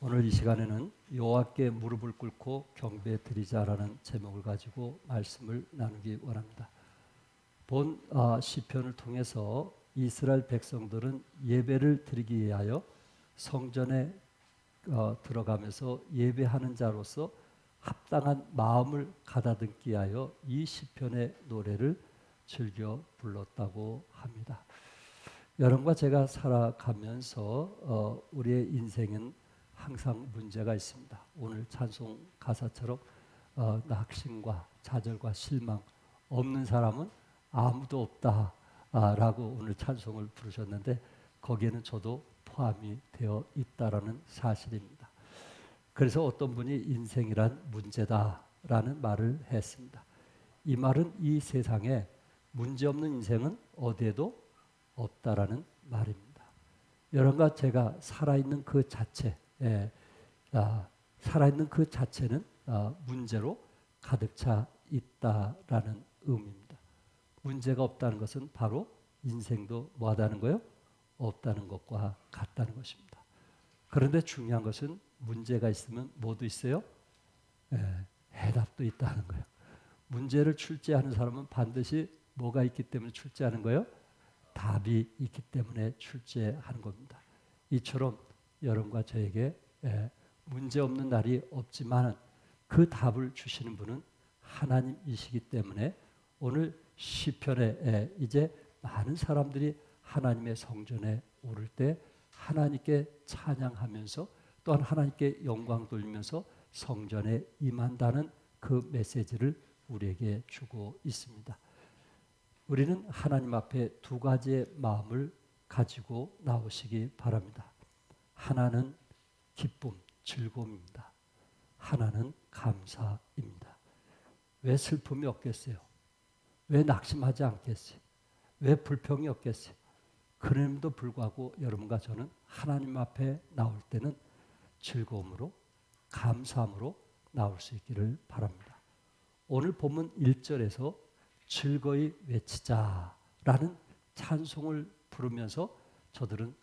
오늘 이 시간에는 여호와께 무릎을 꿇고 경배 드리자라는 제목을 가지고 말씀을 나누기 원합니다. 본 시편을 통해서 이스라엘 백성들은 예배를 드리기 위하여 성전에 들어가면서 예배하는 자로서 합당한 마음을 가다듬기 위하여 이 시편의 노래를 즐겨 불렀다고 합니다. 여러분과 제가 살아가면서 우리의 인생은 항상 문제가 있습니다. 오늘 찬송 가사처럼 낙심과 좌절과 실망 없는 사람은 아무도 없다라고 오늘 찬송을 부르셨는데 거기에는 저도 포함이 되어 있다라는 사실입니다. 그래서 어떤 분이 인생이란 문제다라는 말을 했습니다. 이 말은 이 세상에 문제없는 인생은 어디에도 없다라는 말입니다. 여러분과 제가 살아있는 그 자체, 살아있는 그 자체는 문제로 가득 차 있다라는 의미입니다. 문제가 없다는 것은 바로 인생도 뭐하다는 거예요? 없다는 것과 같다는 것입니다. 그런데 중요한 것은 문제가 있으면 뭐도 있어요? 해답도 있다는 거예요. 문제를 출제하는 사람은 반드시 뭐가 있기 때문에 출제하는 거예요? 답이 있기 때문에 출제하는 겁니다. 이처럼 여러분과 저에게 문제없는 날이 없지만 그 답을 주시는 분은 하나님이시기 때문에 오늘 시편에 이제 많은 사람들이 하나님의 성전에 오를 때 하나님께 찬양하면서 또한 하나님께 영광 돌리면서 성전에 임한다는 그 메시지를 우리에게 주고 있습니다. 우리는 하나님 앞에 두 가지의 마음을 가지고 나오시기 바랍니다. 하나는 기쁨, 즐거움입니다. 하나는 감사입니다. 왜 슬픔이 없겠어요? 왜 낙심하지 않겠어요? 왜 불평이 없겠어요? 그럼에도 불구하고 여러분과 저는 하나님 앞에 나올 때는 즐거움으로 감사함으로 나올 수 있기를 바랍니다. 오늘 본문 1절에서 즐거이 외치자라는 찬송을 부르면서 저들은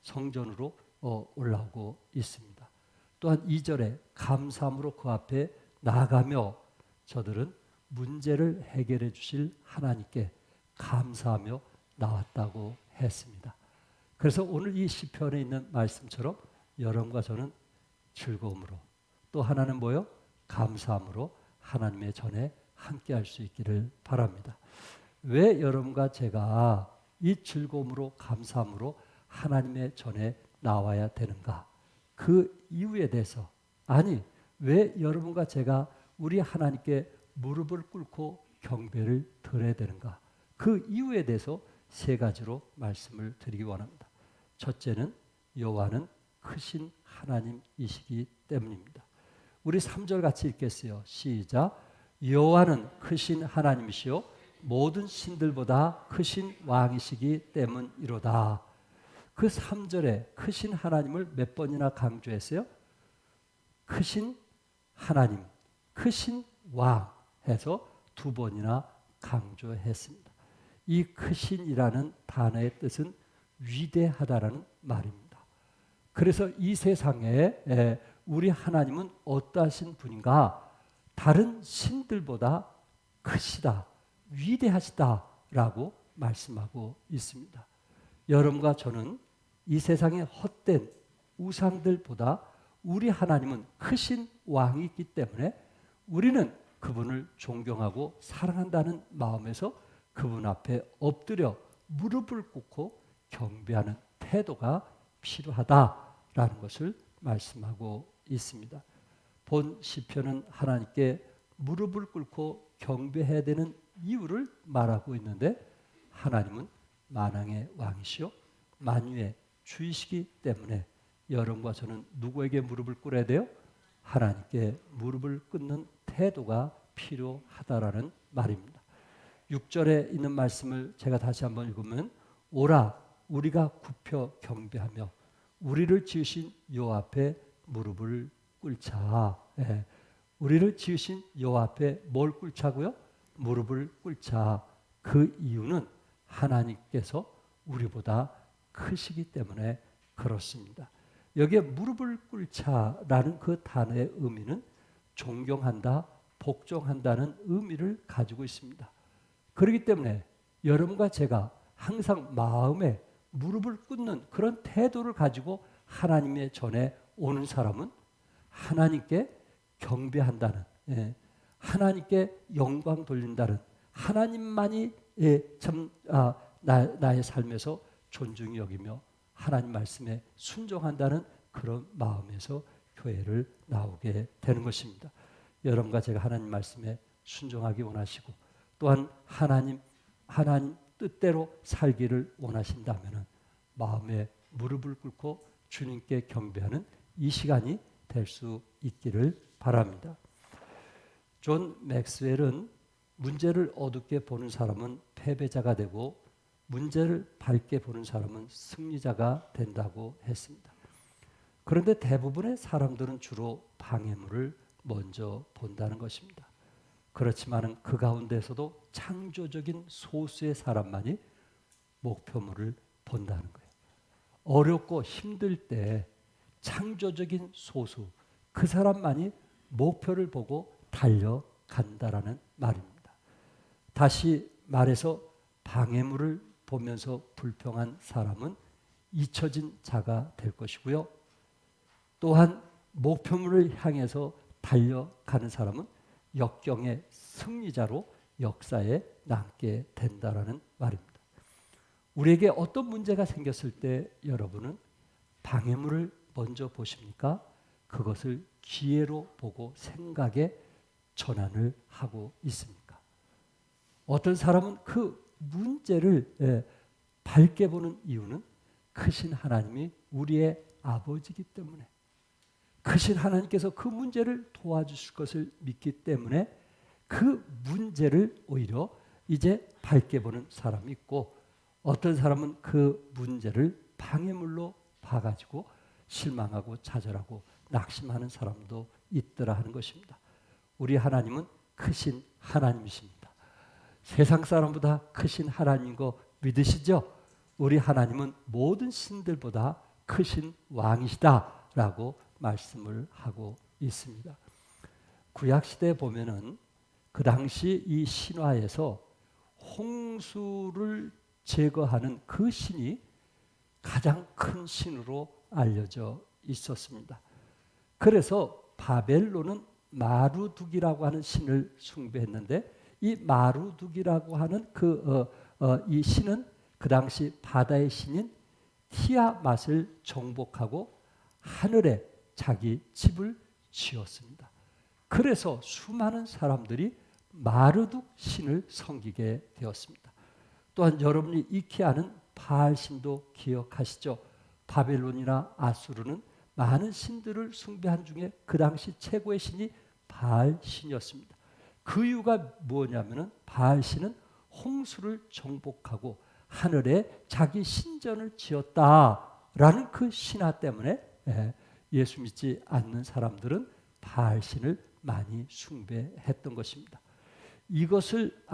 성전으로 올라오고 있습니다. 또한 2절에 감사함으로 그 앞에 나아가며 저들은 문제를 해결해 주실 하나님께 감사하며 나왔다고 했습니다. 그래서 오늘 이 시편에 있는 말씀처럼 여러분과 저는 즐거움으로 또 하나는 뭐요? 감사함으로 하나님의 전에 함께 할 수 있기를 바랍니다. 왜 여러분과 제가 이 즐거움으로 감사함으로 하나님의 전에 나와야 되는가? 그 이유에 대해서 왜 여러분과 제가 우리 하나님께 무릎을 꿇고 경배를 드려야 되는가? 그 이유에 대해서 세 가지로 말씀을 드리기 원합니다. 첫째는 여호와는 크신 하나님이시기 때문입니다. 우리 3절 같이 읽겠어요. 시작. 여호와는 크신 하나님이시요 모든 신들보다 크신 왕이시기 때문이로다. 그 3절에 크신 하나님을 몇 번이나 강조했어요? 크신 하나님, 크신 왕 해서 2번이나 강조했습니다. 이 크신이라는 단어의 뜻은 위대하다라는 말입니다. 그래서 이 세상에 우리 하나님은 어떠하신 분인가? 다른 신들보다 크시다, 위대하시다라고 말씀하고 있습니다. 여러분과 저는 이 세상의 헛된 우상들보다 우리 하나님은 크신 왕이 있기 때문에 우리는 그분을 존경하고 사랑한다는 마음에서 그분 앞에 엎드려 무릎을 꿇고 경배하는 태도가 필요하다라는 것을 말씀하고 있습니다. 본 시편은 하나님께 무릎을 꿇고 경배해야 되는 이유를 말하고 있는데 하나님은 만왕의 왕이시요 만유의 주이시기 때문에 여러분과 저는 누구에게 무릎을 꿇어야 돼요? 하나님께 무릎을 꿇는 태도가 필요하다라는 말입니다. 6절에 있는 말씀을 제가 다시 한번 읽으면 오라 우리가 굽혀 경배하며 우리를 지으신 여호와 앞에 무릎을 꿇자. 우리를 지으신 여호와 앞에 뭘 꿇자고요? 무릎을 꿇자. 그 이유는 하나님께서 우리보다 크시기 때문에 그렇습니다. 여기에 무릎을 꿇자라는 그 단어의 의미는 존경한다, 복종한다는 의미를 가지고 있습니다. 그렇기 때문에 여러분과 제가 항상 마음에 무릎을 꿇는 그런 태도를 가지고 하나님의 전에 오는 사람은 하나님께 경배한다는, 하나님께 영광 돌린다는, 하나님만이 나의 삶에서 존중이 여기며 하나님 말씀에 순종한다는 그런 마음에서 교회를 나오게 되는 것입니다. 여러분과 제가 하나님 말씀에 순종하기 원하시고 또한 하나님 뜻대로 살기를 원하신다면 마음에 무릎을 꿇고 주님께 경배하는 이 시간이 될 수 있기를 바랍니다. 존 맥스웰은 문제를 어둡게 보는 사람은 패배자가 되고 문제를 밝게 보는 사람은 승리자가 된다고 했습니다. 그런데 대부분의 사람들은 주로 방해물을 먼저 본다는 것입니다. 그렇지만 그 가운데서도 창조적인 소수의 사람만이 목표물을 본다는 거예요. 어렵고 힘들 때 창조적인 소수, 그 사람만이 목표를 보고 달려간다라는 말입니다. 다시 말해서 방해물을 보면서 불평한 사람은 잊혀진 자가 될 것이고요. 또한 목표물을 향해서 달려가는 사람은 역경의 승리자로 역사에 남게 된다라는 말입니다. 우리에게 어떤 문제가 생겼을 때 여러분은 방해물을 먼저 보십니까? 그것을 기회로 보고 생각에 전환을 하고 있습니까? 어떤 사람은 그 문제를 밝게 보는 이유는 크신 하나님이 우리의 아버지이기 때문에, 크신 하나님께서 그 문제를 도와주실 것을 믿기 때문에 그 문제를 오히려 이제 밝게 보는 사람이 있고, 어떤 사람은 그 문제를 방해물로 봐가지고 실망하고 좌절하고 낙심하는 사람도 있더라 하는 것입니다. 우리 하나님은 크신 하나님이십니다. 세상 사람보다 크신 하나님인 거 믿으시죠? 우리 하나님은 모든 신들보다 크신 왕이시다라고 말씀을 하고 있습니다. 구약시대에 보면은 그 당시 이 신화에서 홍수를 제거하는 그 신이 가장 큰 신으로 알려져 있었습니다. 그래서 바벨론은 마루둑이라고 하는 신을 숭배했는데, 이 마루둑이라고 하는 이 신은 그 당시 바다의 신인 티아맛을 정복하고 하늘에 자기 집을 지었습니다. 그래서 수많은 사람들이 마르둑 신을 섬기게 되었습니다. 또한 여러분이 익히 아는 바알 신도 기억하시죠? 바벨론이나 아수르는 많은 신들을 숭배한 중에 그 당시 최고의 신이 바알 신이었습니다. 그 이유가 뭐냐면은 바알 신은 홍수를 정복하고 하늘에 자기 신전을 지었다라는 그 신화 때문에 예수 믿지 않는 사람들은 바알 신을 많이 숭배했던 것입니다. 이것을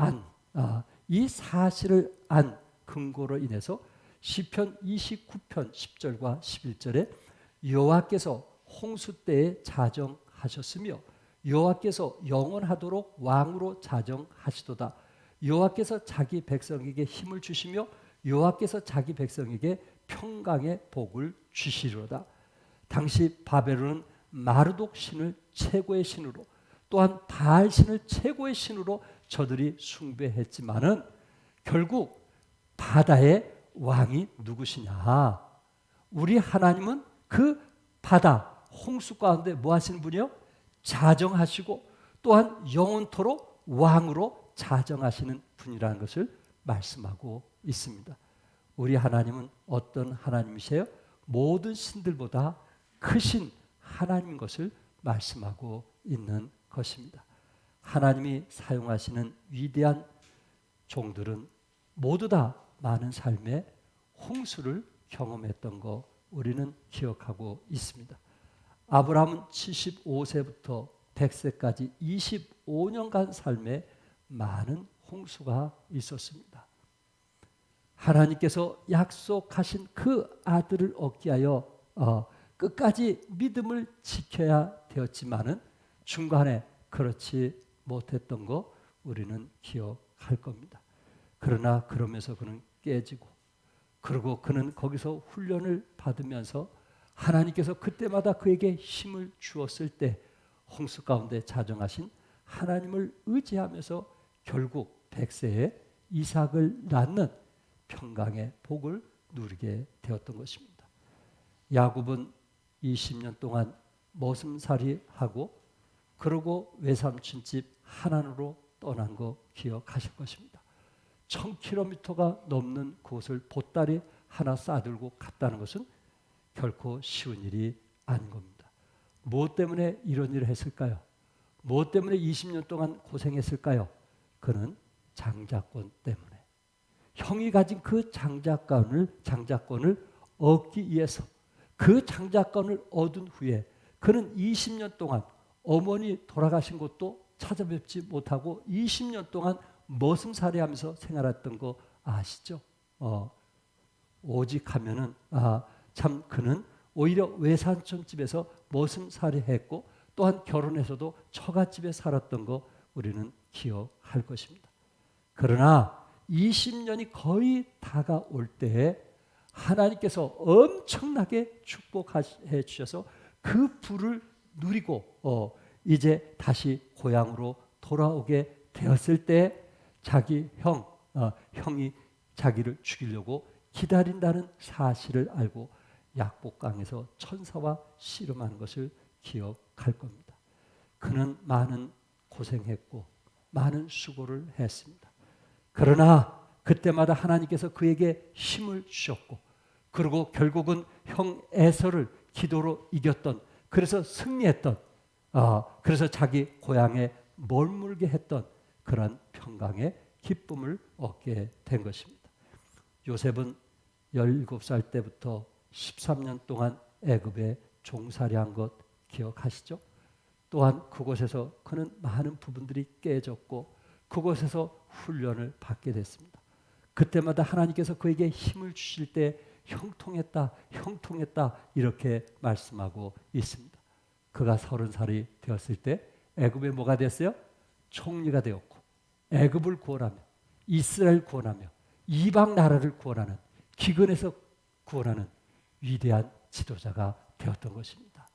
이 사실을 안 근거로 인해서 시편 29편 10절과 11절에 여호와께서 홍수 때에 자정하셨으며 여호와께서 영원하도록 왕으로 자정하시도다. 여호와께서 자기 백성에게 힘을 주시며 여호와께서 자기 백성에게 평강의 복을 주시리로다. 당시 바벨론은 마르독 신을 최고의 신으로, 또한 바알 신을 최고의 신으로 저들이 숭배했지만은 결국 바다의 왕이 누구시냐? 우리 하나님은 그 바다 홍수 가운데 뭐 하시는 분이요? 자정하시고 또한 영원토록 왕으로 자정하시는 분이라는 것을 말씀하고 있습니다. 우리 하나님은 어떤 하나님이세요? 모든 신들보다 크신 하나님인 것을 말씀하고 있는 것입니다. 하나님이 사용하시는 위대한 종들은 모두 다 많은 삶의 홍수를 경험했던 거 우리는 기억하고 있습니다. 아브라함은 75세부터 100세까지 25년간 삶에 많은 홍수가 있었습니다. 하나님께서 약속하신 그 아들을 얻기 위하여 끝까지 믿음을 지켜야 되었지만은 중간에 그렇지 못했던 거 우리는 기억할 겁니다. 그러나 그러면서 그는 깨지고, 그리고 그는 거기서 훈련을 받으면서 하나님께서 그때마다 그에게 힘을 주었을 때 홍수 가운데 자정하신 하나님을 의지하면서 결국 100세에 이삭을 낳는 평강의 복을 누리게 되었던 것입니다. 야곱은 20년 동안 머슴살이하고 그러고 외삼촌 집 하난으로 떠난 거 기억하실 것입니다. 1000km가 넘는 곳을 보따리 하나 싸들고 갔다는 것은 결코 쉬운 일이 아닌 겁니다. 무엇 때문에 이런 일을 했을까요? 무엇 때문에 20년 동안 고생했을까요? 그는 장자권 때문에. 형이 가진 그 장자권을 얻기 위해서, 그 장자권을 얻은 후에 그는 20년 동안 어머니 돌아가신 것도 찾아뵙지 못하고 20년 동안 머슴살이하면서 생활했던 거 아시죠? 오직 하면은 참 그는 오히려 외삼촌 집에서 머슴살이했고 또한 결혼해서도 처갓집에 살았던 거 우리는 기억할 것입니다. 그러나 20년이 거의 다가올 때에 하나님께서 엄청나게 축복해 주셔서 그 부를 누리고 이제 다시 고향으로 돌아오게 되었을 때 자기 형이 자기를 죽이려고 기다린다는 사실을 알고 약복강에서 천사와 씨름하는 것을 기억할 겁니다. 그는 많은 고생했고 많은 수고를 했습니다. 그러나 그때마다 하나님께서 그에게 힘을 주셨고, 그리고 결국은 형 에서를 기도로 이겼던, 그래서 승리했던, 그래서 자기 고향에 머물게 했던 그런 평강의 기쁨을 얻게 된 것입니다. 요셉은 17살 때부터 13년 동안 애굽에 종살이한 것 기억하시죠? 또한 그곳에서 그는 많은 부분들이 깨졌고 그곳에서 훈련을 받게 됐습니다. 그때마다 하나님께서 그에게 힘을 주실 때 형통했다, 형통했다 이렇게 말씀하고 있습니다. 그가 30살이 되었을 때 애굽에 뭐가 됐어요? 총리가 되었고 애굽을 구원하며 이스라엘 구원하며 이방 나라를 구원하는, 기근에서 구원하는 위대한 지도자가 되었던 것입니다.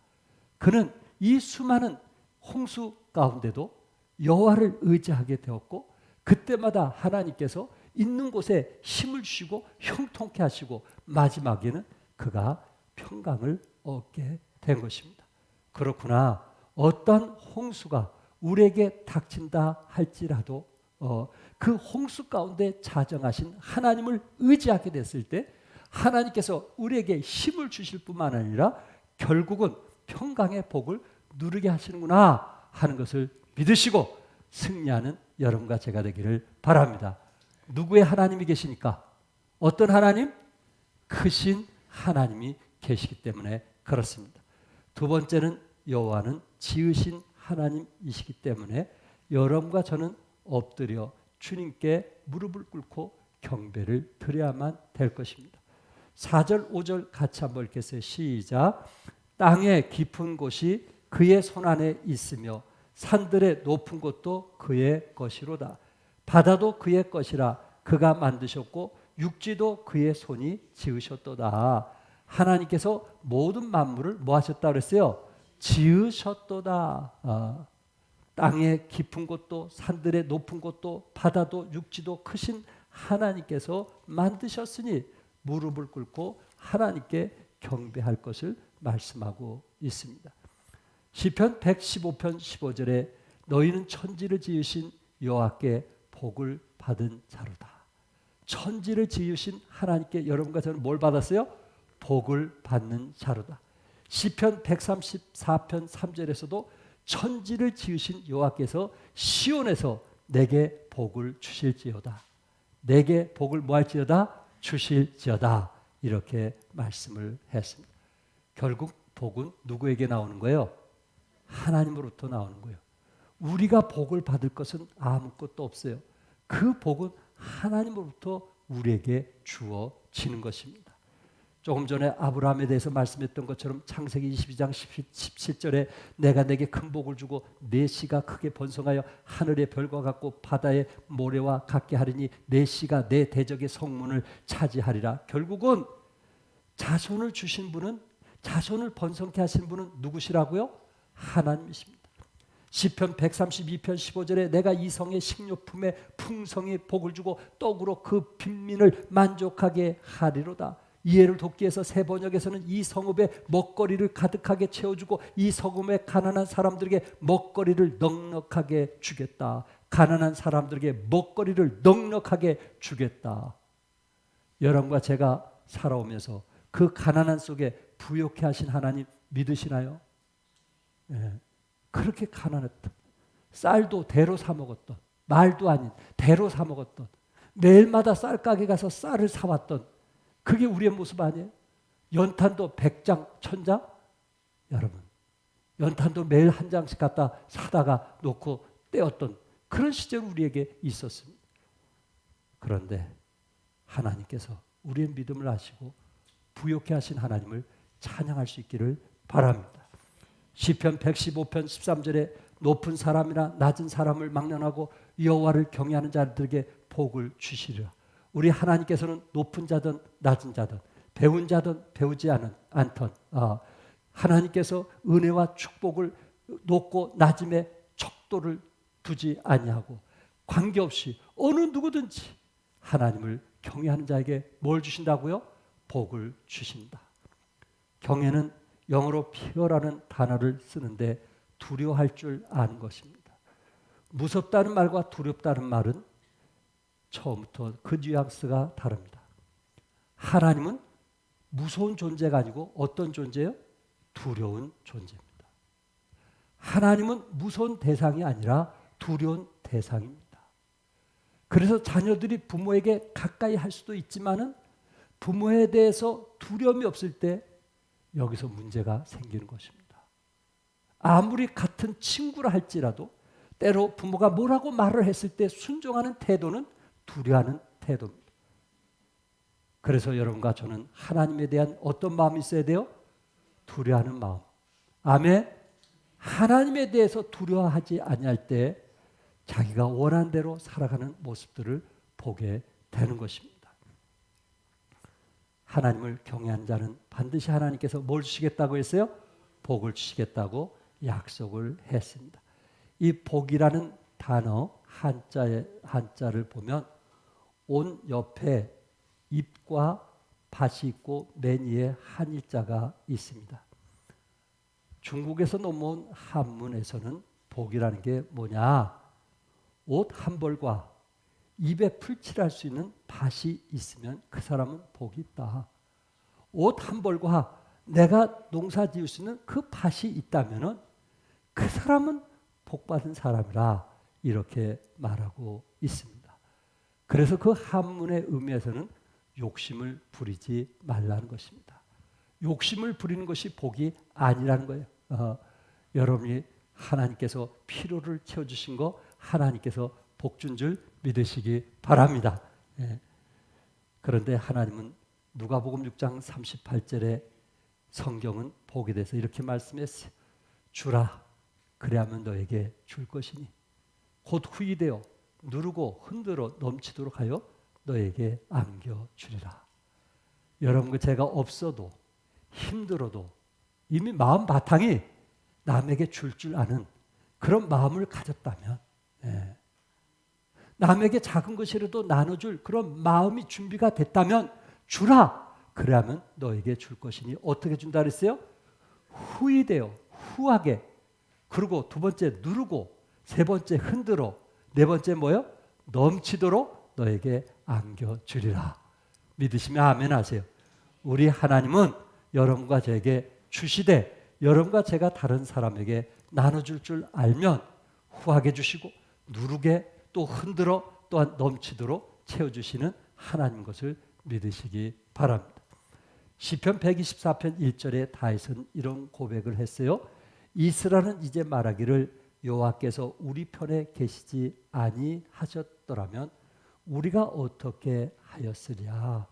그는 이 수많은 홍수 가운데도 여호와를 의지하게 되었고 그때마다 하나님께서 있는 곳에 힘을 주시고 형통케 하시고 마지막에는 그가 평강을 얻게 된 것입니다. 그렇구나. 어떤 홍수가 우리에게 닥친다 할지라도 그 홍수 가운데 자정하신 하나님을 의지하게 됐을 때 하나님께서 우리에게 힘을 주실 뿐만 아니라 결국은 평강의 복을 누리게 하시는구나 하는 것을 믿으시고 승리하는 여러분과 제가 되기를 바랍니다. 누구의 하나님이 계시니까? 어떤 하나님? 크신 하나님이 계시기 때문에 그렇습니다. 두 번째는 여호와는 지으신 하나님이시기 때문에 여러분과 저는 엎드려 주님께 무릎을 꿇고 경배를 드려야만 될 것입니다. 4절 5절 같이 한번 읽겠어요. 시작. 땅의 깊은 곳이 그의 손안에 있으며 산들의 높은 곳도 그의 것이로다. 바다도 그의 것이라 그가 만드셨고 육지도 그의 손이 지으셨도다. 하나님께서 모든 만물을 뭐 하셨다 그랬어요? 지으셨도다. 땅의 깊은 곳도 산들의 높은 곳도 바다도 육지도 크신 하나님께서 만드셨으니 무릎을 꿇고 하나님께 경배할 것을 말씀하고 있습니다. 시편 115편 15절에 너희는 천지를 지으신 여호와께 복을 받은 자로다. 천지를 지으신 하나님께 여러분과 저는 뭘 받았어요? 복을 받는 자로다. 시편 134편 3절에서도 천지를 지으신 여호와께서 시온에서 내게 복을 주실지어다. 내게 복을 뭐 할지어다? 주실지어다. 이렇게 말씀을 했습니다. 결국 복은 누구에게 나오는 거예요? 하나님으로부터 나오는 거예요. 우리가 복을 받을 것은 아무것도 없어요. 그 복은 하나님으로부터 우리에게 주어지는 것입니다. 조금 전에 아브라함에 대해서 말씀했던 것처럼 창세기 22장 17절에 내가 내게 큰 복을 주고 내 씨가 크게 번성하여 하늘의 별과 같고 바다의 모래와 같게 하리니 내 씨가 내 대적의 성문을 차지하리라. 결국은 자손을 주신 분은, 자손을 번성케 하신 분은 누구시라고요? 하나님이십니다. 시편 132편 15절에 내가 이 성의 식료품에 풍성히 복을 주고 떡으로 그 빈민을 만족하게 하리로다. 이해를 돕기 위해서 새 번역에서는 이 성읍에 먹거리를 가득하게 채워주고 이 성읍의 가난한 사람들에게 먹거리를 넉넉하게 주겠다. 가난한 사람들에게 먹거리를 넉넉하게 주겠다. 여러분과 제가 살아오면서 그 가난한 속에 부욕해 하신 하나님 믿으시나요? 예. 그렇게 가난했던, 쌀도 대로 사 먹었던, 말도 아닌 대로 사 먹었던, 매일마다 쌀가게 가서 쌀을 사왔던, 그게 우리의 모습 아니에요? 연탄도 100장, 1000장? 여러분, 연탄도 매일 한 장씩 갖다 사다가 놓고 떼었던 그런 시절이 우리에게 있었습니다. 그런데 하나님께서 우리의 믿음을 아시고 부욕해 하신 하나님을 찬양할 수 있기를 바랍니다. 시편 115편 13절에 높은 사람이나 낮은 사람을 막론하고 여호와를 경외하는 자들에게 복을 주시리라. 우리 하나님께서는 높은 자든 낮은 자든 배운 자든 배우지 않던 하나님께서 은혜와 축복을 높고 낮음에 척도를 두지 아니하고 관계없이 어느 누구든지 하나님을 경외하는 자에게 뭘 주신다고요? 복을 주신다. 경외는 영어로 fear라는 단어를 쓰는데 두려워할 줄 아는 것입니다. 무섭다는 말과 두렵다는 말은 처음부터 그 뉘앙스가 다릅니다. 하나님은 무서운 존재가 아니고 어떤 존재예요? 두려운 존재입니다. 하나님은 무서운 대상이 아니라 두려운 대상입니다. 그래서 자녀들이 부모에게 가까이 할 수도 있지만은 부모에 대해서 두려움이 없을 때 여기서 문제가 생기는 것입니다. 아무리 같은 친구라 할지라도 때로 부모가 뭐라고 말을 했을 때 순종하는 태도는 두려워하는 태도입니다. 그래서 여러분과 저는 하나님에 대한 어떤 마음이 있어야 돼요? 두려워하는 마음. 아멘. 하나님에 대해서 두려워하지 아니할 때 자기가 원하는 대로 살아가는 모습들을 보게 되는 것입니다. 하나님을 경외하는 자는 반드시 하나님께서 뭘 주시겠다고 했어요? 복을 주시겠다고 약속을 했습니다. 이 복이라는 단어 한자를 보면 온 옆에 잎과 밭이 있고 맨 위에 한일자가 있습니다. 중국에서 넘어온 한문에서는 복이라는 게 뭐냐? 옷 한 벌과 입에 풀칠할 수 있는 밭이 있으면 그 사람은 복이 있다. 옷 한 벌과 내가 농사 지을 수 있는 그 밭이 있다면은 그 사람은 복받은 사람이라 이렇게 말하고 있습니다. 그래서 그 한문의 의미에서는 욕심을 부리지 말라는 것입니다. 욕심을 부리는 것이 복이 아니라는 거예요. 여러분이 하나님께서 필요를 채워주신 거 하나님께서 복 준 줄 믿으시기 바랍니다. 예. 그런데 하나님은 누가복음 6장 38절에 성경은 복에 대해서 이렇게 말씀했어요. 주라 그래야만 너에게 줄 것이니 곧 후이되어 누르고 흔들어 넘치도록 하여 너에게 안겨주리라. 여러분 제가 없어도 힘들어도 이미 마음 바탕이 남에게 줄 아는 그런 마음을 가졌다면 남에게 작은 것이라도 나눠줄 그런 마음이 준비가 됐다면 주라. 그러면 너에게 줄 것이니 어떻게 준다 그랬어요? 후이되어 후하게. 그리고 두 번째 누르고 세 번째 흔들어 네 번째 뭐요? 넘치도록 너에게 안겨주리라. 믿으시면 아멘 하세요. 우리 하나님은 여러분과 저에게 주시되 여러분과 제가 다른 사람에게 나눠줄 줄 알면 후하게 주시고 누르게 또 흔들어 또한 넘치도록 채워주시는 하나님 것을 믿으시기 바랍니다. 시편 124편 1절에 다윗은 이런 고백을 했어요. 이스라엘은 이제 말하기를 여호와께서 우리 편에 계시지 아니하셨더라면 우리가 어떻게 하였으랴.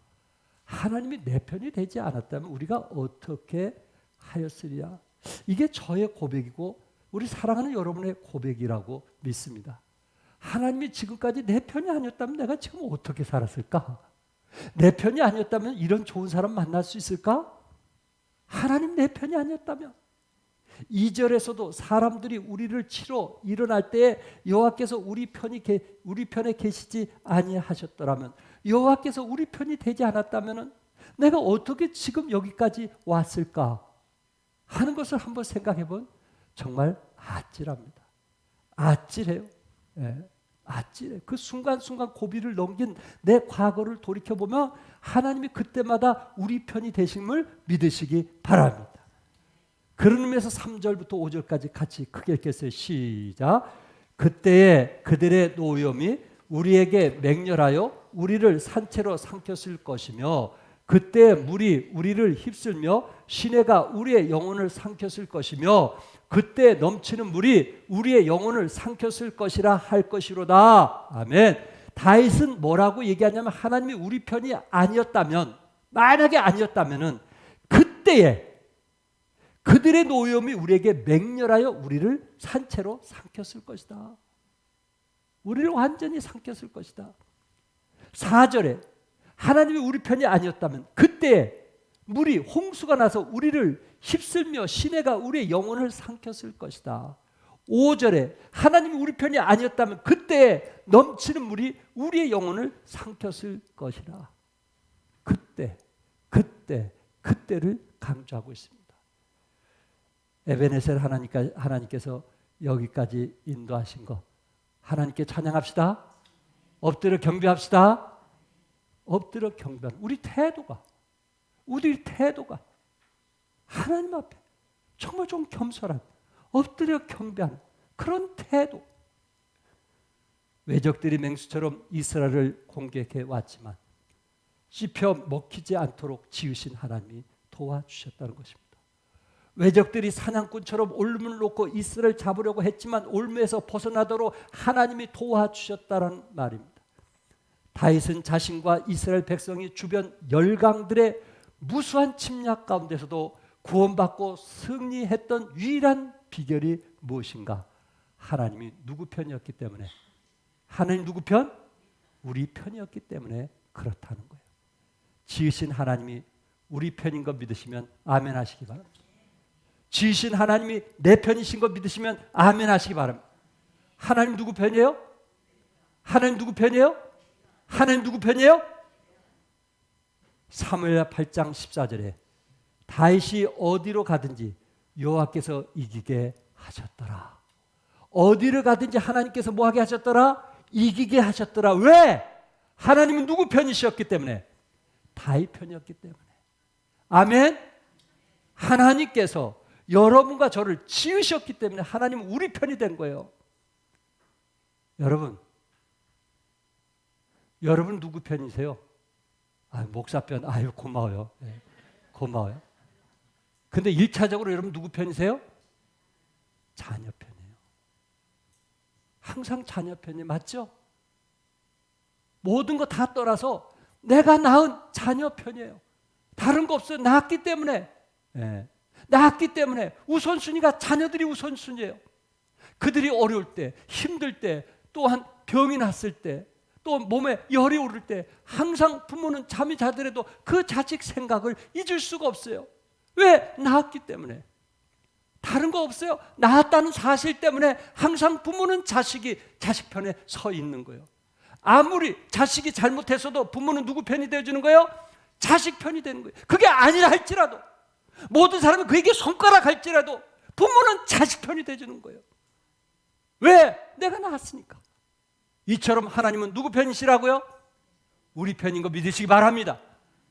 하나님이 내 편이 되지 않았다면 우리가 어떻게 하였으리야. 이게 저의 고백이고 우리 사랑하는 여러분의 고백이라고 믿습니다. 하나님이 지금까지 내 편이 아니었다면 내가 지금 어떻게 살았을까? 내 편이 아니었다면 이런 좋은 사람 만날 수 있을까? 하나님 내 편이 아니었다면. 2절에서도 사람들이 우리를 치러 일어날 때에 여호와께서 우리 편에 계시지 아니하셨더라면, 여호와께서 우리 편이 되지 않았다면 내가 어떻게 지금 여기까지 왔을까 하는 것을 한번 생각해 본 정말 아찔합니다. 아찔해요. 예, 아찔해. 그 순간순간 고비를 넘긴 내 과거를 돌이켜보면 하나님이 그때마다 우리 편이 되심을 믿으시기 바랍니다. 그런 의미에서 3절부터 5절까지 같이 크게 읽겠어요. 시작. 그때에 그들의 노염이 우리에게 맹렬하여 우리를 산채로 삼켰을 것이며, 그때 물이 우리를 휩쓸며 시내가 우리의 영혼을 삼켰을 것이며, 그때 넘치는 물이 우리의 영혼을 삼켰을 것이라 할 것이로다. 아멘. 다윗은 뭐라고 얘기하냐면, 하나님이 우리 편이 아니었다면, 만약에 아니었다면은 그때에 그들의 노염이 우리에게 맹렬하여 우리를 산채로 삼켰을 것이다. 우리를 완전히 삼켰을 것이다. 4절에 하나님이 우리 편이 아니었다면 그때 물이 홍수가 나서 우리를 휩쓸며 시내가 우리의 영혼을 삼켰을 것이다. 5절에 하나님이 우리 편이 아니었다면 그때 넘치는 물이 우리의 영혼을 삼켰을 것이라. 그때를 강조하고 있습니다. 에베네셀 하나님께서 여기까지 인도하신 거 하나님께 찬양합시다. 엎드려 경배합시다. 엎드려 경배하는 우리 태도가 하나님 앞에 정말 좀 겸손한, 엎드려 경배하는 그런 태도. 외적들이 맹수처럼 이스라엘을 공격해 왔지만 씹혀 먹히지 않도록 지으신 하나님이 도와주셨다는 것입니다. 외적들이 사냥꾼처럼 올무를 놓고 이스라엘 잡으려고 했지만 올무에서 벗어나도록 하나님이 도와주셨다는 말입니다. 다윗은 자신과 이스라엘 백성이 주변 열강들의 무수한 침략 가운데서도 구원받고 승리했던 유일한 비결이 무엇인가? 하나님이 누구 편이었기 때문에, 하나님 누구 편? 우리 편이었기 때문에 그렇다는 거예요. 지으신 하나님이 우리 편인 거 믿으시면 아멘 하시기 바랍니다. 지으신 하나님이 내 편이신 거 믿으시면 아멘 하시기 바랍니다. 하나님 누구 편이에요? 하나님 누구 편이에요? 하나님 누구 편이에요? 사무엘 8장 14절에 다윗이 어디로 가든지 여호와께서 이기게 하셨더라. 어디를 가든지 하나님께서 뭐하게 하셨더라? 이기게 하셨더라. 왜? 하나님은 누구 편이셨기 때문에? 다윗 편이었기 때문에. 아멘. 하나님께서 여러분과 저를 지으셨기 때문에 하나님은 우리 편이 된 거예요. 여러분 누구 편이세요? 목사 편. 고마워요. 네, 고마워요. 근데 1차적으로 여러분 누구 편이세요? 자녀 편이에요. 항상 자녀 편이 맞죠? 모든 거 다 떠나서 내가 낳은 자녀 편이에요. 다른 거 없어요. 낳았기 때문에. 네. 낳았기 때문에 우선순위가 자녀들이 우선순위예요. 그들이 어려울 때, 힘들 때, 또한 병이 났을 때, 또 몸에 열이 오를 때 항상 부모는 잠이 자더라도 그 자식 생각을 잊을 수가 없어요. 왜? 낳았기 때문에. 다른 거 없어요. 낳았다는 사실 때문에 항상 부모는 자식 편에 서 있는 거예요. 아무리 자식이 잘못했어도 부모는 누구 편이 되어주는 거예요? 자식 편이 되는 거예요. 그게 아니라 할지라도, 모든 사람이 그에게 손가락 할지라도 부모는 자식 편이 되어주는 거예요. 왜? 내가 낳았으니까. 이처럼 하나님은 누구 편이시라고요? 우리 편인 거 믿으시기 바랍니다.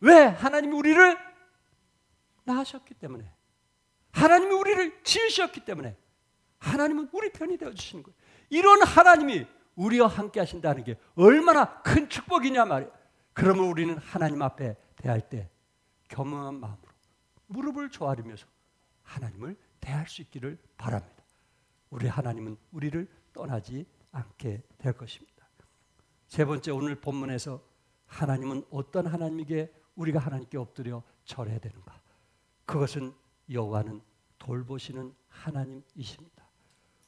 왜? 하나님이 우리를 낳으셨기 때문에, 하나님이 우리를 지으셨기 때문에 하나님은 우리 편이 되어주시는 거예요. 이런 하나님이 우리와 함께 하신다는 게 얼마나 큰 축복이냐 말이에요. 그러면 우리는 하나님 앞에 대할 때 겸허한 마음으로 무릎을 조아리면서 하나님을 대할 수 있기를 바랍니다. 우리 하나님은 우리를 떠나지 않게 될 것입니다. 세 번째, 오늘 본문에서 하나님은 어떤 하나님이기에 우리가 하나님께 엎드려 절해야 되는가? 그것은 여호와는 돌보시는 하나님이십니다.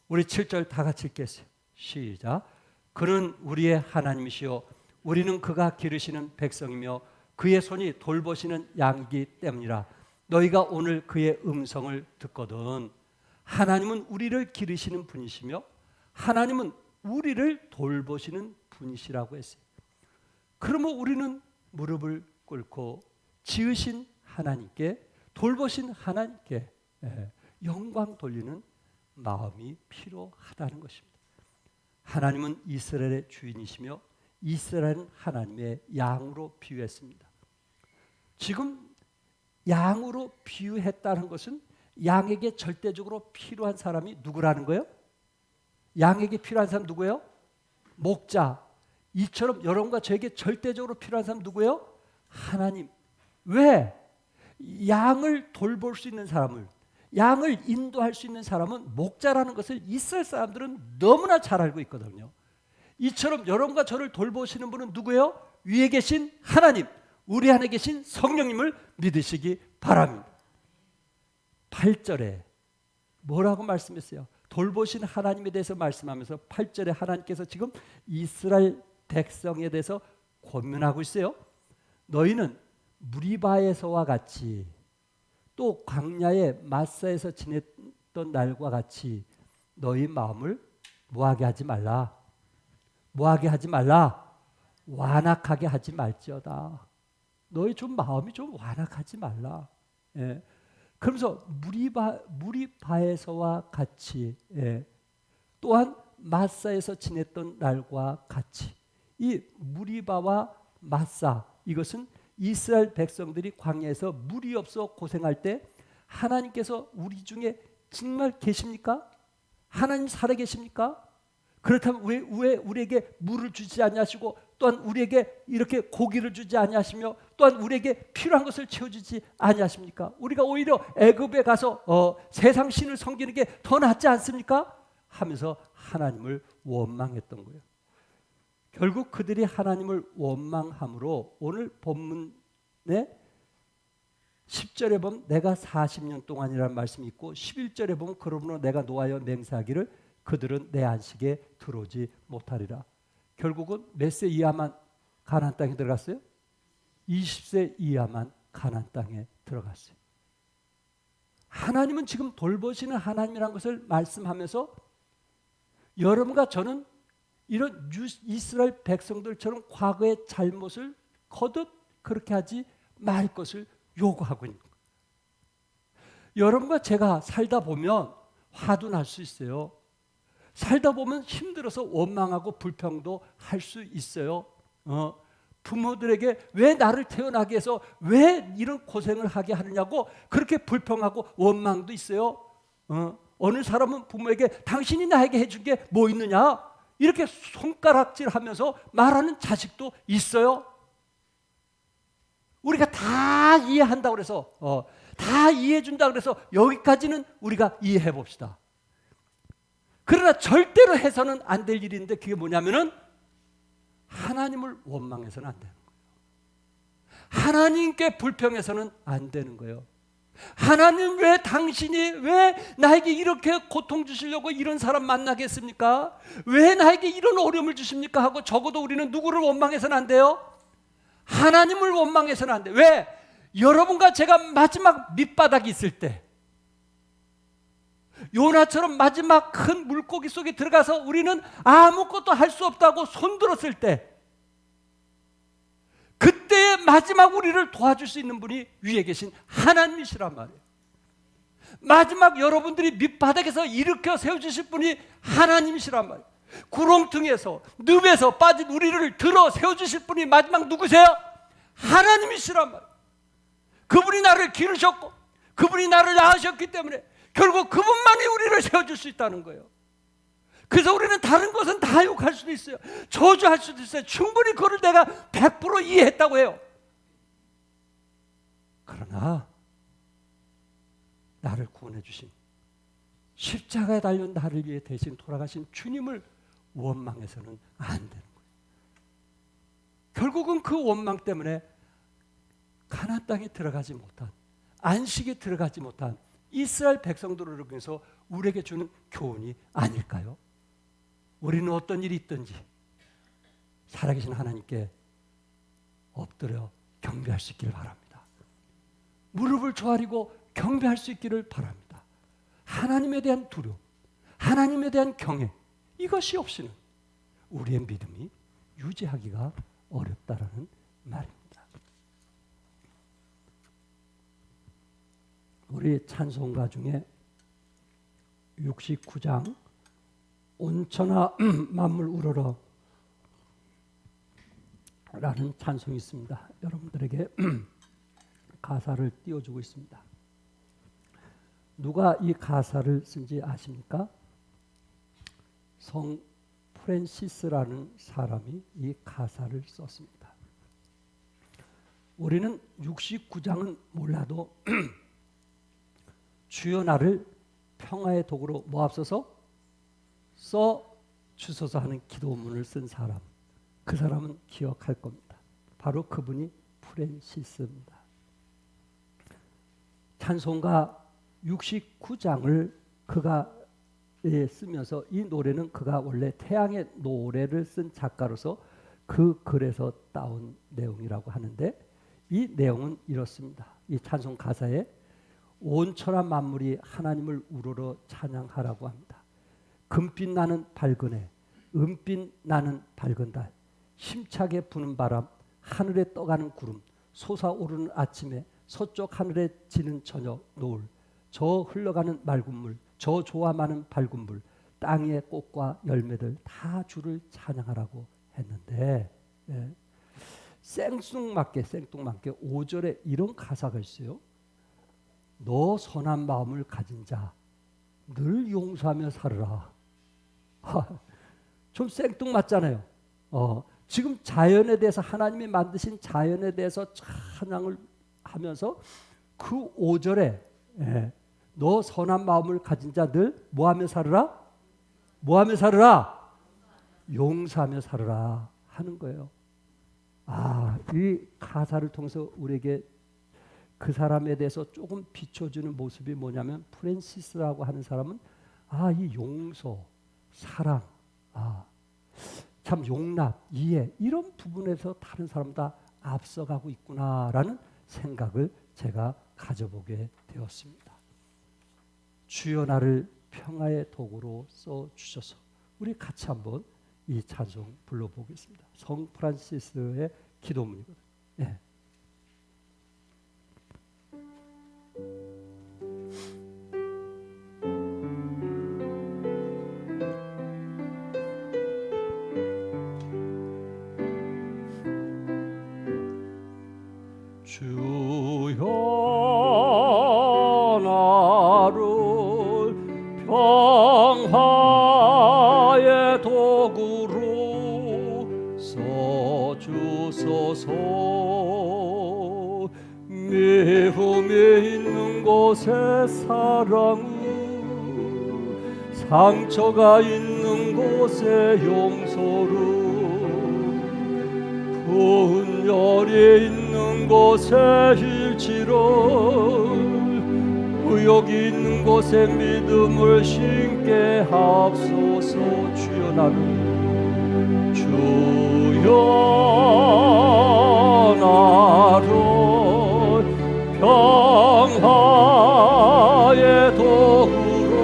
우리 7절 다 같이 읽겠어요. 시작. 그는 우리의 하나님이시요 우리는 그가 기르시는 백성이며 그의 손이 돌보시는 양이기 때문이라. 너희가 오늘 그의 음성을 듣거든. 하나님은 우리를 기르시는 분이시며 하나님은 우리를 돌보시는 분이시라고 했어요. 그러면 우리는 무릎을 꿇고 지으신 하나님께, 돌보신 하나님께 영광 돌리는 마음이 필요하다는 것입니다. 하나님은 이스라엘의 주인이시며 이스라엘은 하나님의 양으로 비유했습니다. 지금 양으로 비유했다는 것은 양에게 절대적으로 필요한 사람이 누구라는 거예요? 양에게 필요한 사람 누구예요? 목자. 이처럼 여러분과 저에게 절대적으로 필요한 사람 누구예요? 하나님. 왜? 양을 돌볼 수 있는 사람을, 양을 인도할 수 있는 사람은 목자라는 것을 이스라엘 사람들은 너무나 잘 알고 있거든요. 이처럼 여러분과 저를 돌보시는 분은 누구예요? 위에 계신 하나님, 우리 안에 계신 성령님을 믿으시기 바랍니다. 8절에 뭐라고 말씀했어요? 돌보신 하나님에 대해서 말씀하면서 8절에 하나님께서 지금 이스라엘 백성에 대해서 권면하고 있어요. 너희는 무리바에서와 같이 또 광야의 마사에서 지냈던 날과 같이 너희 마음을 뭐하게 하지 말라. 뭐하게 하지 말라. 완악하게 하지 말지어다. 너희 좀 마음이 좀 완악하지 말라. 예. 그러면서 무리바에서와 같이, 예. 또한 마사에서 지냈던 날과 같이. 이 무리바와 마사, 이것은 이스라엘 백성들이 광야에서 물이 없어 고생할 때 하나님께서 우리 중에 정말 계십니까? 하나님 살아계십니까? 그렇다면 왜 우리에게 물을 주지 아니하시고 또한 우리에게 이렇게 고기를 주지 아니하시며 또한 우리에게 필요한 것을 채워주지 아니하십니까? 우리가 오히려 애굽에 가서 세상 신을 섬기는 게 더 낫지 않습니까? 하면서 하나님을 원망했던 거예요. 결국 그들이 하나님을 원망함으로 오늘 본문에 10절에 보면 내가 40년 동안이라는 말씀이 있고 11절에 보면 그러므로 내가 노하여 맹세하기를 그들은 내 안식에 들어오지 못하리라. 결국은 몇 세 이하만 가나안 땅에 들어갔어요? 20세 이하만 가나안 땅에 들어갔어요. 하나님은 지금 돌보시는 하나님이라는 것을 말씀하면서 여러분과 저는 이런 이스라엘 백성들처럼 과거의 잘못을 거듭 그렇게 하지 말 것을 요구하고 있는 거예요. 여러분과 제가 살다 보면 화도 날 수 있어요. 살다 보면 힘들어서 원망하고 불평도 할 수 있어요. 부모들에게 왜 나를 태어나게 해서 왜 이런 고생을 하게 하느냐고 그렇게 불평하고 원망도 있어요. 어느 사람은 부모에게 당신이 나에게 해준 게 뭐 있느냐 이렇게 손가락질하면서 말하는 자식도 있어요. 우리가 다 이해한다고 그래서 다 이해해준다고 그래서 여기까지는 우리가 이해해 봅시다. 그러나 절대로 해서는 안 될 일인데 그게 뭐냐면은 하나님을 원망해서는 안 되는 거예요. 하나님께 불평해서는 안 되는 거예요. 하나님 왜 당신이 왜 나에게 이렇게 고통 주시려고 이런 사람 만나겠습니까? 왜 나에게 이런 어려움을 주십니까? 하고 적어도 우리는 누구를 원망해서는 안 돼요? 하나님을 원망해서는 안 돼요. 왜? 여러분과 제가 마지막 밑바닥이 있을 때 요나처럼 마지막 큰 물고기 속에 들어가서 우리는 아무것도 할 수 없다고 손들었을 때 그때의 마지막 우리를 도와줄 수 있는 분이 위에 계신 하나님이시란 말이에요. 마지막 여러분들이 밑바닥에서 일으켜 세워주실 분이 하나님이시란 말이에요. 구렁텅이에서 늪에서 빠진 우리를 들어 세워주실 분이 마지막 누구세요? 하나님이시란 말이에요. 그분이 나를 기르셨고 그분이 나를 낳으셨기 때문에 결국 그분만이 우리를 세워줄 수 있다는 거예요. 그래서 우리는 다른 것은 다 욕할 수도 있어요. 저주할 수도 있어요. 충분히 그걸 내가 100% 이해했다고 해요. 그러나 나를 구원해 주신 십자가에 달려 나를 위해 대신 돌아가신 주님을 원망해서는 안 되는 거예요. 결국은 그 원망 때문에 가나안 땅에 들어가지 못한, 안식에 들어가지 못한 이스라엘 백성들을 위해서 우리에게 주는 교훈이 아닐까요? 우리는 어떤 일이 있든지 살아계신 하나님께 엎드려 경배할 수 있기를 바랍니다. 무릎을 조아리고 경배할 수 있기를 바랍니다. 하나님에 대한 두려움, 하나님에 대한 경외, 이것이 없이는 우리의 믿음이 유지하기가 어렵다라는 말입니다. 우리 찬송가 중에 69장 온천하 만물 우러러 라는 찬송이 있습니다. 여러분들에게 가사를 띄워주고 있습니다. 누가 이 가사를 쓴지 아십니까? 성 프랜시스라는 사람이 이 가사를 썼습니다. 우리는 69장은 몰라도 주여 나를 평화의 도구로 모아소서 써 주소서 하는 기도문을 쓴 사람, 그 사람은 기억할 겁니다. 바로 그분이 프랜시스입니다. 찬송가 69장을 그가 쓰면서, 이 노래는 그가 원래 태양의 노래를 쓴 작가로서 그 글에서 따온 내용이라고 하는데, 이 내용은 이렇습니다. 이 찬송 가사에 온천한 만물이 하나님을 우러러 찬양하라고 합니다. 금빛 나는 밝은 해, 은빛 나는 밝은 달, 힘차게 부는 바람, 하늘에 떠가는 구름, 솟아오르는 아침에 서쪽 하늘에 지는 저녁 노을, 저 흘러가는 맑은 물, 저 조화 많은 밝은 물, 땅의 꽃과 열매들 다 주를 찬양하라고 했는데, 생뚱맞게 5절에 이런 가사가 있어요. 너 선한 마음을 가진 자 늘 용서하며 살으라. 좀 생뚱맞잖아요. 지금 자연에 대해서, 하나님이 만드신 자연에 대해서 찬양을 하면서 그 5절에 너 선한 마음을 가진 자 늘 뭐하며 살으라? 뭐하며 살으라? 용서하며 살으라 하는 거예요. 이 가사를 통해서 우리에게 그 사람에 대해서 조금 비춰주는 모습이 뭐냐면, 프랜시스라고 하는 사람은 이 용서, 사랑, 참 용납, 이해, 이런 부분에서 다른 사람보다 앞서가고 있구나라는 생각을 제가 가져보게 되었습니다. 주여 나를 평화의 도구로 써주셔서. 우리 같이 한번 이 찬송 불러보겠습니다. 성 프란시스의 기도문이거든요. 예. 주여 나를 평화의 도구로 써주소서. 미움이 있는 곳에 사랑을, 상처가 있는 곳에 용서를, 분열이 있는 곳에 일치를, 의욕이 있는 곳에 믿음을 심게 하옵소서. 주여 나를, 주여 나를 평화의 도구로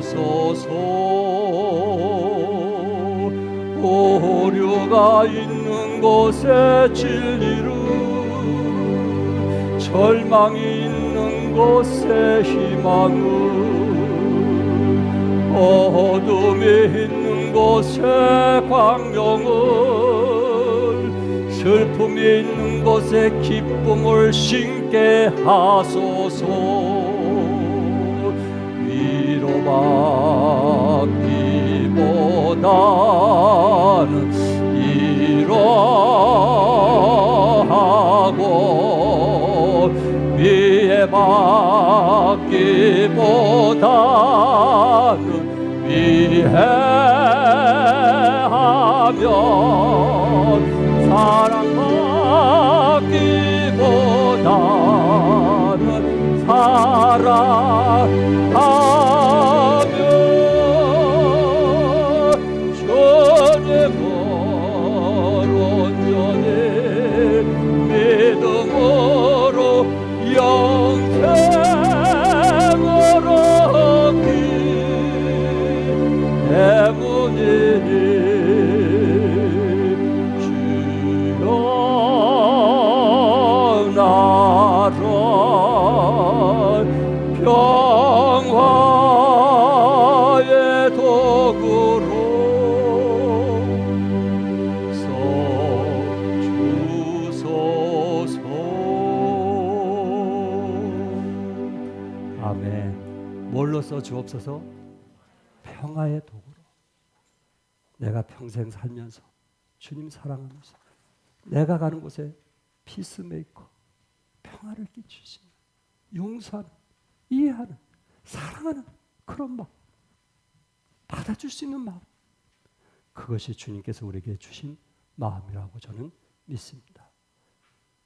써주소서. 오류가 있는 곳에 진리를, 절망이 있는 곳에 희망을, 어둠이 있는 곳에 광명을, 슬픔이 있는 곳에 기쁨을 심게 하소서. 위로받기보다는 위로하고, 위해받기보다는 위해하면 사랑받기보다는 사랑하며 전에 멀어전에 믿음으로 영생을 얻기 때문이니 주여 나를 평화의 도구로 써주소서. 아멘. 뭘로 써주옵소서? 평화의 도구로. 내가 평생 살면서 주님 사랑하면서 내가 가는 곳에 피스메이커, 평화를 끼치시는, 용서하는, 이해하는, 사랑하는 그런 마음, 받아줄 수 있는 마음, 그것이 주님께서 우리에게 주신 마음이라고 저는 믿습니다.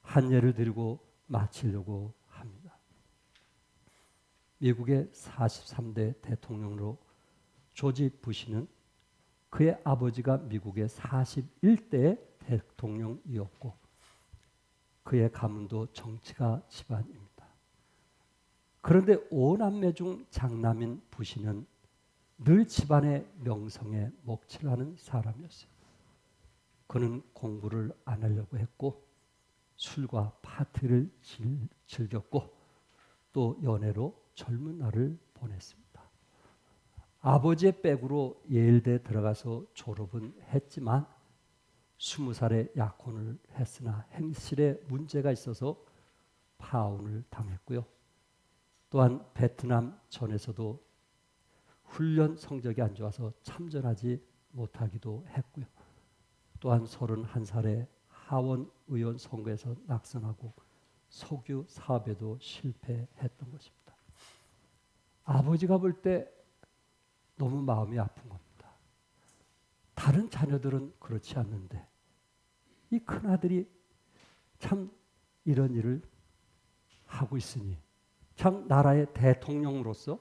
한 예를 드리고 마치려고 합니다. 미국의 43대 대통령으로 조지 부시는 그의 아버지가 미국의 41대 대통령이었고 그의 가문도 정치가 집안입니다. 그런데 5남매 중 장남인 부시는 늘 집안의 명성에 먹칠하는 사람이었어요. 그는 공부를 안 하려고 했고 술과 파티를 즐겼고 또 연애로 젊은 날을 보냈습니다. 아버지의 백으로 예일대 들어가서 졸업은 했지만 20살에 약혼을 했으나 행실에 문제가 있어서 파혼을 당했고요. 또한 베트남 전에서도 훈련 성적이 안 좋아서 참전하지 못하기도 했고요. 또한 31살에 하원 의원 선거에서 낙선하고 석유 사업에도 실패했던 것입니다. 아버지가 볼 때 너무 마음이 아픈 겁니다. 다른 자녀들은 그렇지 않는데 이 큰아들이 참 이런 일을 하고 있으니 참 나라의 대통령으로서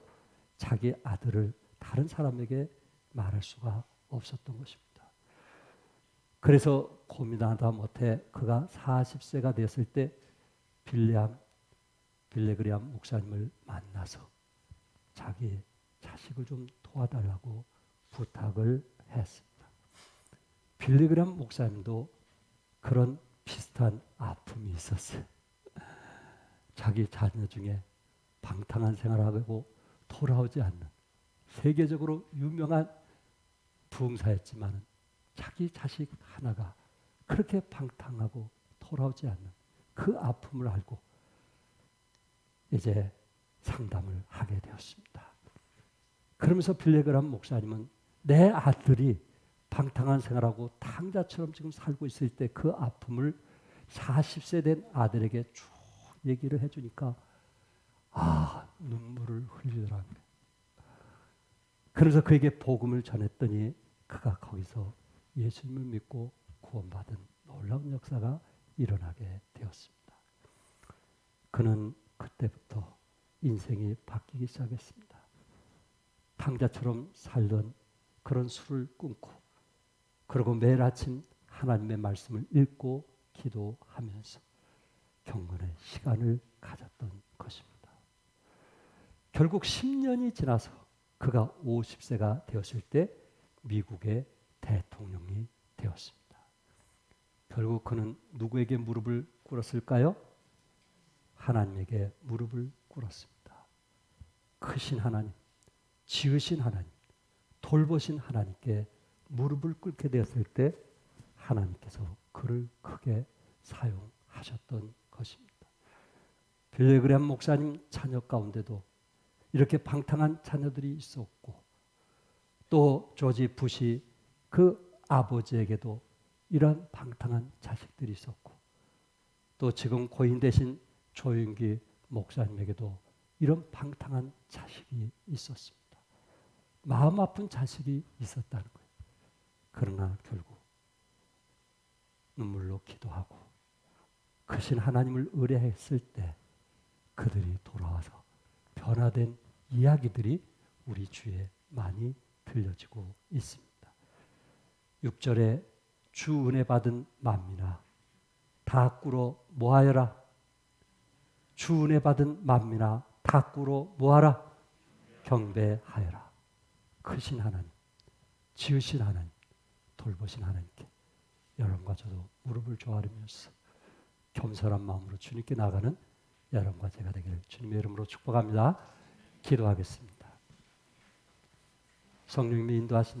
자기 아들을 다른 사람에게 말할 수가 없었던 것입니다. 그래서 고민하다 못해 그가 40세가 됐을 때 빌레그리암 목사님을 만나서 자기 자식을 좀 도와달라고 부탁을 했습니다. 빌레그리암 목사님도 그런 비슷한 아픔이 있었어요. 자기 자녀 중에 방탕한 생활하고 돌아오지 않는 세계적으로 유명한 부흥사였지만 자기 자식 하나가 그렇게 방탕하고 돌아오지 않는 그 아픔을 알고 이제 상담을 하게 되었습니다. 그러면서 빌레그람 목사님은 내 아들이 방탕한 생활하고 탕자처럼 지금 살고 있을 때 그 아픔을 40세 된 아들에게 쭉 얘기를 해주니까 눈물을 흘리더라고요. 그래서 그에게 복음을 전했더니 그가 거기서 예수님을 믿고 구원받은 놀라운 역사가 일어나게 되었습니다. 그는 그때부터 인생이 바뀌기 시작했습니다. 탕자처럼 살던 그런 술을 끊고 그리고 매일 아침 하나님의 말씀을 읽고 기도하면서 경건의 시간을 가졌던 것입니다. 결국 10년이 지나서 그가 50세가 되었을 때 미국의 대통령이 되었습니다. 결국 그는 누구에게 무릎을 꿇었을까요? 하나님에게 무릎을 꿇었습니다. 크신 하나님, 지으신 하나님, 돌보신 하나님께 무릎을 꿇게 되었을 때 하나님께서 그를 크게 사용하셨던 것입니다. 빌레그램 목사님 자녀 가운데도 이렇게 방탕한 자녀들이 있었고 또 조지 부시 그 아버지에게도 이러한 방탕한 자식들이 있었고 또 지금 고인 되신 조윤기 목사님에게도 이런 방탕한 자식이 있었습니다. 마음 아픈 자식이 있었다는 거예요. 그러나 결국 눈물로 기도하고 크신 하나님을 의뢰했을 때 그들이 돌아와서 변화된 이야기들이 우리 주에 많이 들려지고 있습니다. 6절에 주 은혜 받은 만민아 다 꿇어 모하여라. 주 은혜 받은 만민아 다 꿇어 모하라. 경배하여라. 크신 하나님, 지으신 하나님, 돌보신 하나님께 여러분과 저도 무릎을 조아리면서 겸손한 마음으로 주님께 나가는 여러분과 제가 되기를 주님의 이름으로 축복합니다. 기도하겠습니다. 성령님이 인도하신